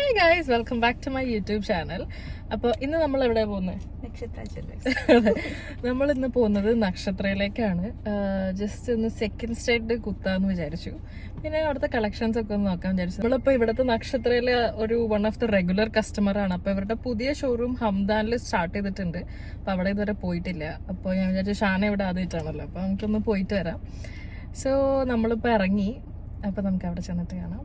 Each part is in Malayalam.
Hi guys, welcome back to my YouTube channel. അപ്പോൾ ഇന്ന് നമ്മൾ എവിടെയാണ് പോകുന്നത്? നമ്മൾ ഇന്ന് പോകുന്നത് നക്ഷത്രയിലേക്കാണ്. ജസ്റ്റ് ഒന്ന് സെക്കൻഡ് സ്റ്റേറ്റ് കുത്താന്ന് വിചാരിച്ചു. പിന്നെ അവിടുത്തെ കളക്ഷൻസ് ഒക്കെ ഒന്ന് നോക്കാൻ വിചാരിച്ചു. നമ്മളിപ്പോൾ ഇവിടുത്തെ നക്ഷത്രയിലെ ഒരു one of the regular customer ആണ്. അപ്പോൾ ഇവരുടെ പുതിയ ഷോറൂം ഹംദാനിൽ സ്റ്റാർട്ട് ചെയ്തിട്ടുണ്ട്. അപ്പോൾ അവിടെ ഇതുവരെ പോയിട്ടില്ല. അപ്പോൾ ഞാൻ വിചാരിച്ചു ഷാന ഇവിടെ ആദ്യമായിട്ടാണല്ലോ, അപ്പോൾ നമുക്കൊന്ന് പോയിട്ട് വരാം. സോ നമ്മളിപ്പോൾ ഇറങ്ങി. അപ്പോൾ നമുക്ക് അവിടെ ചെന്നിട്ട് കാണാം.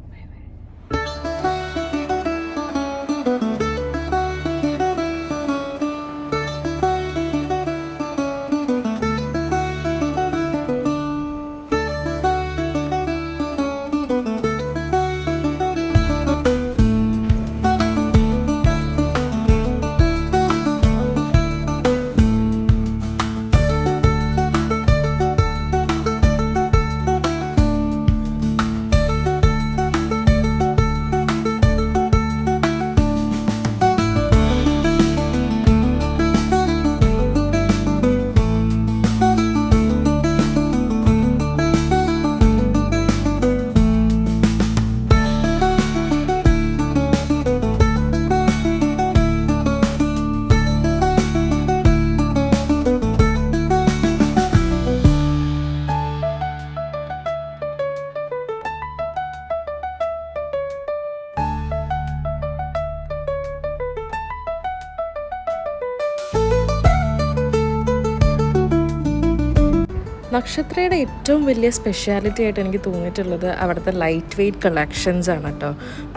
നക്ഷത്രയുടെ ഏറ്റവും വലിയ സ്പെഷ്യാലിറ്റി ആയിട്ട് എനിക്ക് തോന്നിയിട്ടുള്ളത് അവിടുത്തെ ലൈറ്റ് വെയ്റ്റ് കളക്ഷൻസ് ആണ് കേട്ടോ.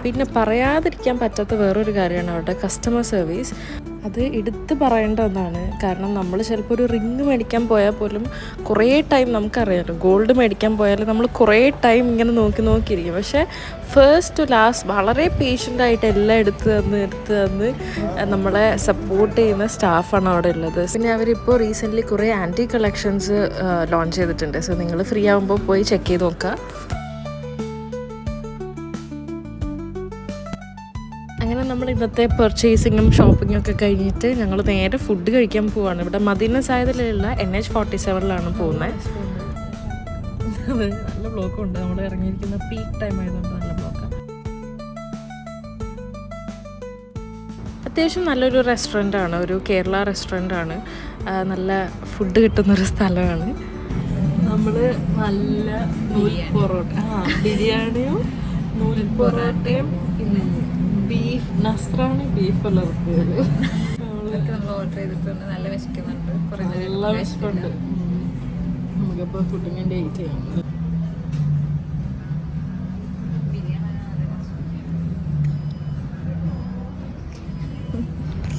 പിന്നെ പറയാതിരിക്കാൻ പറ്റാത്ത വേറൊരു കാര്യമാണ് അവരുടെ കസ്റ്റമർ സർവീസ്. അത് എടുത്ത് പറയേണ്ട ഒന്നാണ്. കാരണം നമ്മൾ ചിലപ്പോൾ ഒരു റിങ് മേടിക്കാൻ പോയാൽ പോലും കുറേ ടൈം, നമുക്കറിയാമല്ലോ ഗോൾഡ് മേടിക്കാൻ പോയാൽ നമ്മൾ കുറേ ടൈം ഇങ്ങനെ നോക്കിയിരിക്കും. പക്ഷേ ഫസ്റ്റ് ടു ലാസ്റ്റ് വളരെ പേഷ്യൻ്റായിട്ട് എല്ലാം എടുത്ത് തന്ന് നമ്മളെ സപ്പോർട്ട് ചെയ്യുന്ന സ്റ്റാഫാണ് അവിടെ ഉള്ളത്. പിന്നെ അവരിപ്പോൾ റീസെൻ്റ്ലി കുറേ ആൻറ്റി കളക്ഷൻസ് ലോഞ്ച് ചെയ്തിട്ടുണ്ട്. സോ നിങ്ങൾ ഫ്രീ ആകുമ്പോൾ പോയി ചെക്ക് ചെയ്ത് നോക്കുക. അങ്ങനെ നമ്മൾ ഇന്നത്തെ പർച്ചേസിങ്ങും ഷോപ്പിങ്ങും ഒക്കെ കഴിഞ്ഞിട്ട് ഞങ്ങൾ നേരെ ഫുഡ് കഴിക്കാൻ പോവാണ്. ഇവിടെ മദീന സായദിലുള്ള NH47 പോകുന്നത്. നല്ല ബ്ലോക്കുണ്ട്. നമ്മൾ ഇറങ്ങിയിരിക്കുന്ന പീക്ക് ടൈം ആയതുകൊണ്ട് നല്ല ബ്ലോക്കാണ്. അത്യാവശ്യം നല്ലൊരു റെസ്റ്റോറൻ്റാണ്, ഒരു കേരള റെസ്റ്റോറൻ്റാണ്. നല്ല ഫുഡ് കിട്ടുന്നൊരു സ്ഥലമാണ്. നമ്മൾ നല്ല നൂൽ പൊറോട്ട, ബിരിയാണിയും നൂൽ പൊറോട്ടയും ബീഫ് നസ്രാണി ബീഫ് എല്ലാം ഓർഡർ ചെയ്തിട്ടുണ്ട്. നല്ല വിശക്കുന്നുണ്ട്, നല്ല വിശക്കുണ്ട്. നമുക്കിപ്പോൾ ഫുഡിങ് ഡേറ്റ് ചെയ്യാം.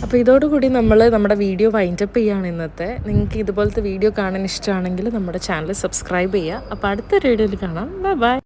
അപ്പോൾ ഇതോടുകൂടി നമ്മൾ നമ്മുടെ വീഡിയോ വൈൻഡപ്പ് ചെയ്യുകയാണ് ഇന്നത്തെ. നിങ്ങൾക്ക് ഇതുപോലത്തെ വീഡിയോ കാണാൻ ഇഷ്ടമാണെങ്കിൽ നമ്മുടെ ചാനൽ സബ്സ്ക്രൈബ് ചെയ്യുക. അപ്പോൾ അടുത്ത വീഡിയോയിൽ കാണാം. ബൈ.